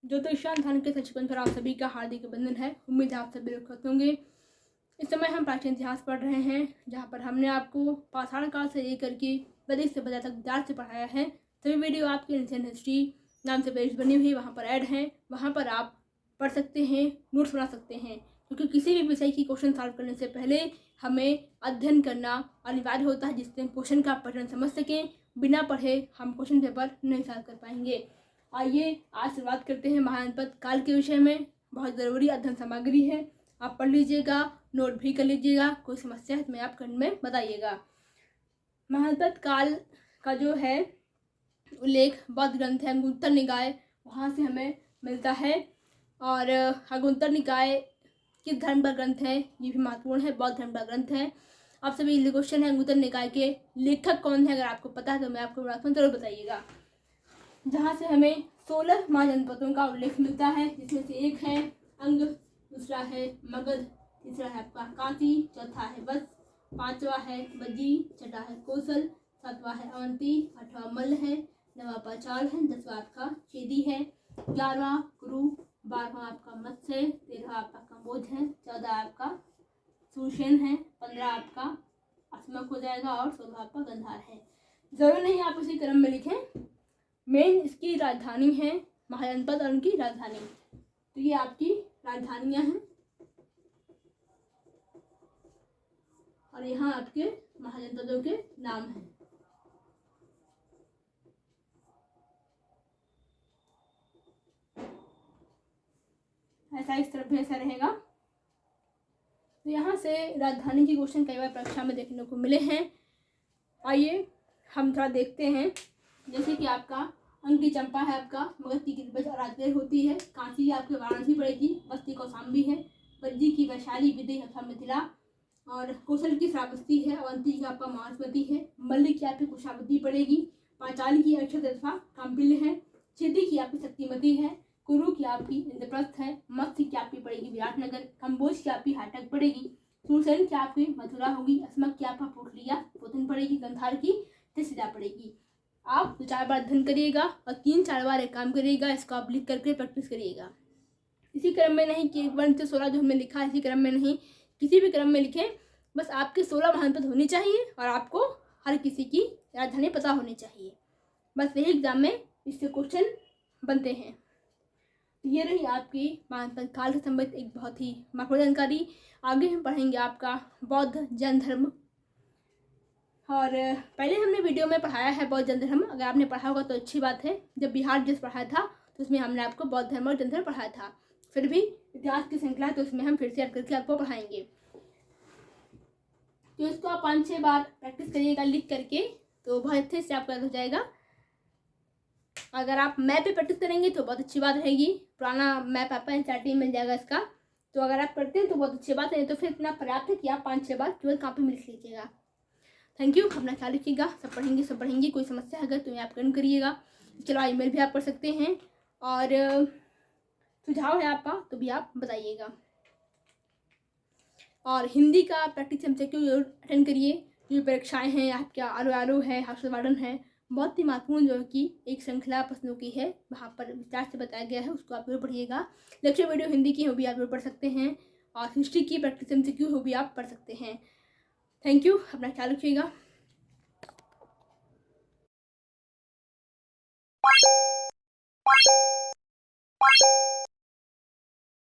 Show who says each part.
Speaker 1: ज्योतिषान ध्यान के सचिवन पर आप सभी का हार्दिक अभिनंदन है। उम्मीद है आप सभी लोग खुश होंगे। इस समय हम प्राचीन इतिहास पढ़ रहे हैं, जहाँ पर हमने आपको पाषाण काल से लेकर के वैदिक सभ्यता तक विस्तार से पढ़ाया है। सभी वीडियो आपके एंशिएंट हिस्ट्री नाम से पेज बनी हुई वहाँ पर ऐड हैं, वहाँ पर आप पढ़ सकते हैं, नोट्स बना सकते हैं। क्योंकि किसी भी विषय की क्वेश्चन सॉल्व करने से पहले हमें अध्ययन करना अनिवार्य होता है, जिससे हम क्वेश्चन का पैटर्न समझ सकें। बिना पढ़े हम क्वेश्चन पेपर नहीं सॉल्व कर पाएंगे। आइए आज शुरुआत करते हैं महाजनपद काल के विषय में। बहुत ज़रूरी अध्ययन सामग्री है, आप पढ़ लीजिएगा, नोट भी कर लीजिएगा। कोई समस्या है तो मैं आप कमेंट में बताइएगा। महाजनपद काल का जो है उल्लेख बौद्ध ग्रंथ है अंगुत्तर निकाय, वहाँ से हमें मिलता है। और अंगुत्तर निकाय किस धर्म का ग्रंथ है ये भी महत्वपूर्ण है, बौद्ध धर्म का ग्रंथ है। आप सभी क्वेश्चन है अंगुत्तर निकाय के लेखक कौन है, अगर आपको पता है तो मैं आपको जरूर बताइएगा। जहाँ से हमें 16 महाजनपदों का उल्लेख मिलता है, जिसमें से एक है अंग, दूसरा है मगध, तीसरा है आपका काशी, चौथा है वत्स, पांचवा है बज्जी, छठा है कौशल, सातवां है अवंती, आठवां मल्ल है, नवा पांचाल है, 10वां आपका चेदी है, 11वां कुरु, 12वां आपका मत्स्य है, 13वां आपका कम्बोज है, 14 आपका सुरसेन है, 15 आपका अस्मक हो जाएगा और 16 आपका गंधार है। जरूर नहीं आप इसी क्रम में लिखें। मेन इसकी राजधानी है महाजनपद और उनकी राजधानी, तो ये आपकी राजधानियां हैं और यहाँ आपके महाजनपदों के नाम हैं। ऐसा इस तरफ भी ऐसा रहेगा। तो यहाँ से राजधानी की क्वेश्चन कई बार परीक्षा में देखने को मिले हैं। आइए हम थोड़ा देखते हैं। जैसे कि आपका अंग की चंपा है, आपका मगध की गिरबज और राजगीर होती है, काशी आपके वाराणसी पड़ेगी, बस्ती कौशाम्बी है, बज्जी की वैशाली विदेह अथवा मिथिला, और कौशल की श्रावस्ती है, अवंती की आपका महास्मृति है, मल्ल की आपकी कुशावती पड़ेगी, पांचाली की अक्षत अथवा काम्पिल्य है, चेदी की आपकी शक्तिमती है, कुरु की आपकी इंद्रप्रस्थ है, मत्स्य की आपकी पड़ेगी विराटनगर, कम्बोज की आपकी हाटक पड़ेगी, सुरसेन की आपकी मथुरा होगी, अस्मक की आपका पुरुलिया पोतन पड़ेगी, गंधार की तिसरा पड़ेगी। आप 2-4 बार अध्ययन करिएगा और 3-4 बार एक काम करिएगा, इसको आप लिख करके प्रैक्टिस करिएगा। इसी क्रम में नहीं कि 1 से 16 जो हमने लिखा है इसी क्रम में नहीं, किसी भी क्रम में लिखें, बस आपके 16 महाजनपद होनी चाहिए और आपको हर किसी की राजधानी पता होनी चाहिए। बस यही एग्जाम में इससे क्वेश्चन बनते हैं। ये रही आपकी महाजनपद काल से संबंधित एक बहुत ही महत्वपूर्ण जानकारी। आगे हम पढ़ेंगे आपका बौद्ध जैन धर्म, और पहले हमने वीडियो में पढ़ाया है बौद्ध जैन धर्म। अगर आपने पढ़ा होगा तो अच्छी बात है। जब बिहार जिस पढ़ाया था तो उसमें हमने आपको बौद्ध धर्म और जैन धर्म पढ़ाया था। फिर भी इतिहास की श्रृंखला है तो उसमें हम फिर से याद करके आपको पढ़ाएंगे। तो इसको आप 5-6 बार प्रैक्टिस करिएगा लिख करके, तो बहुत अच्छे से आपका हो जाएगा। अगर आप मैप पे प्रैक्टिस करेंगे तो बहुत अच्छी बात रहेगी। पुराना मैप आपका एनसीईआरटी में मिल जाएगा इसका, तो अगर आप पढ़ते हैं तो बहुत अच्छी बात है। तो फिर इतना पर्याप्त है कि आप 5-6 बार केवल कॉपी में लिख लीजिएगा। थैंक यू, अपना ख्याल रखिएगा। सब पढ़ेंगे। कोई समस्या अगर तो आप कमेंट करिएगा। चलो ईमेल भी आप पढ़ सकते हैं, और सुझाव है आपका तो भी आप बताइएगा। और हिंदी का प्रैक्टिस हमसे क्यों जरूर अटेंड करिए। जो परीक्षाएं हैं आपका आर है, हाउस वार्डन है, बहुत ही महत्वपूर्ण जो कि एक श्रृंखला प्रश्नों की है, वहाँ पर विस्तार से बताया गया है, उसको आप जरूर पढ़िएगा। लेक्चर वीडियो हिंदी की हो भी आप जरूर पढ़ सकते हैं, और हिस्ट्री की प्रैक्टिस हमसे क्यों हो भी आप पढ़ सकते हैं। थैंक यू, अपना ख्याल रखिएगा।